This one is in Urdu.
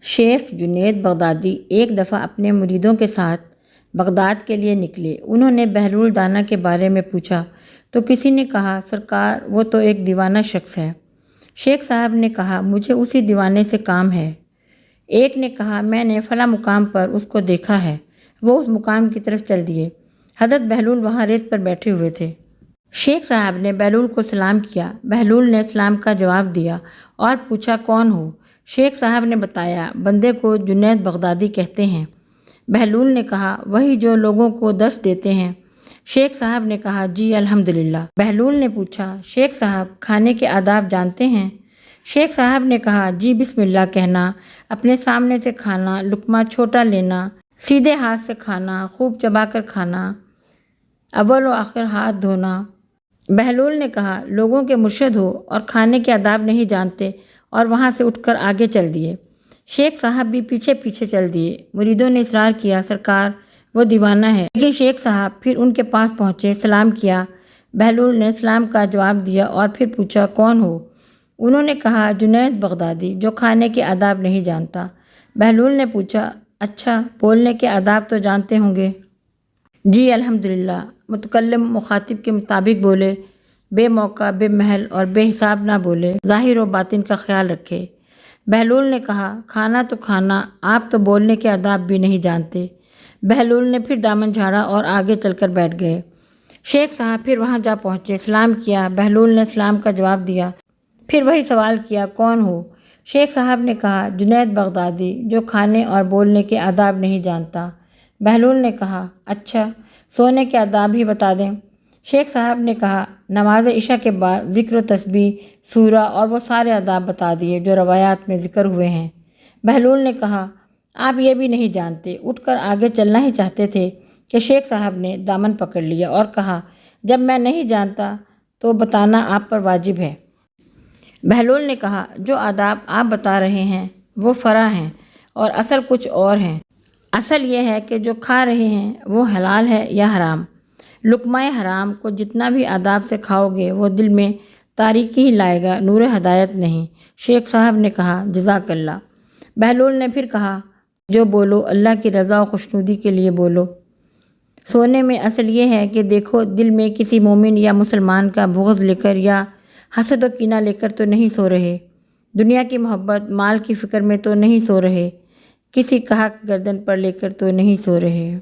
شیخ جنید بغدادی ایک دفعہ اپنے مریدوں کے ساتھ بغداد کے لیے نکلے۔ انہوں نے بہلول دانا کے بارے میں پوچھا تو کسی نے کہا، سرکار وہ تو ایک دیوانہ شخص ہے۔ شیخ صاحب نے کہا، مجھے اسی دیوانے سے کام ہے۔ ایک نے کہا، میں نے فلاں مقام پر اس کو دیکھا ہے۔ وہ اس مقام کی طرف چل دیے۔ حضرت بہلول وہاں ریت پر بیٹھے ہوئے تھے۔ شیخ صاحب نے بہلول کو سلام کیا۔ بہلول نے سلام کا جواب دیا اور پوچھا، کون ہو؟ شیخ صاحب نے بتایا، بندے کو جنید بغدادی کہتے ہیں۔ بہلول نے کہا، وہی جو لوگوں کو درس دیتے ہیں؟ شیخ صاحب نے کہا، جی الحمدللہ۔ بہلول نے پوچھا، شیخ صاحب کھانے کے آداب جانتے ہیں؟ شیخ صاحب نے کہا، جی بسم اللہ کہنا، اپنے سامنے سے کھانا، لقمہ چھوٹا لینا، سیدھے ہاتھ سے کھانا، خوب چبا کر کھانا، اول و آخر ہاتھ دھونا۔ بہلول نے کہا، لوگوں کے مرشد ہو اور کھانے کے آداب نہیں جانتے، اور وہاں سے اٹھ کر آگے چل دیے۔ شیخ صاحب بھی پیچھے پیچھے چل دیے۔ مریدوں نے اصرار کیا، سرکار وہ دیوانہ ہے۔ لیکن شیخ صاحب پھر ان کے پاس پہنچے، سلام کیا۔ بہلول نے سلام کا جواب دیا اور پھر پوچھا، کون ہو؟ انہوں نے کہا، جنید بغدادی، جو کھانے کے آداب نہیں جانتا۔ بہلول نے پوچھا، اچھا بولنے کے آداب تو جانتے ہوں گے؟ جی الحمدللہ۔ متکلم مخاطب کے مطابق بولے، بے موقع، بے محل اور بے حساب نہ بولے، ظاہر و باطن کا خیال رکھے۔ بہلول نے کہا، کھانا تو کھانا، آپ تو بولنے کے آداب بھی نہیں جانتے۔ بہلول نے پھر دامن جھاڑا اور آگے چل کر بیٹھ گئے۔ شیخ صاحب پھر وہاں جا پہنچے، سلام کیا۔ بہلول نے سلام کا جواب دیا۔ پھر وہی سوال کیا، کون ہو؟ شیخ صاحب نے کہا، جنید بغدادی، جو کھانے اور بولنے کے آداب نہیں جانتا۔ بہلول نے کہا، اچھا سونے کے آداب ہی بتا دیں۔ شیخ صاحب نے کہا، نماز عشاء کے بعد ذکر و تسبیح، سورہ اور وہ سارے آداب بتا دیے جو روایات میں ذکر ہوئے ہیں۔ بہلول نے کہا، آپ یہ بھی نہیں جانتے؟ اٹھ کر آگے چلنا ہی چاہتے تھے کہ شیخ صاحب نے دامن پکڑ لیا اور کہا، جب میں نہیں جانتا تو بتانا آپ پر واجب ہے۔ بہلول نے کہا، جو آداب آپ بتا رہے ہیں وہ فرع ہیں اور اصل کچھ اور ہیں۔ اصل یہ ہے کہ جو کھا رہے ہیں وہ حلال ہے یا حرام۔ لقمہ حرام کو جتنا بھی آداب سے کھاؤ گے وہ دل میں تاریکی ہی لائے گا، نور ہدایت نہیں۔ شیخ صاحب نے کہا، جزاک اللہ۔ بہلول نے پھر کہا، جو بولو اللہ کی رضا و خوشنودی کے لیے بولو۔ سونے میں اصل یہ ہے کہ دیکھو، دل میں کسی مومن یا مسلمان کا بغض لے کر یا حسد و کینہ لے کر تو نہیں سو رہے، دنیا کی محبت، مال کی فکر میں تو نہیں سو رہے، کسی کا حق گردن پر لے کر تو نہیں سو رہے۔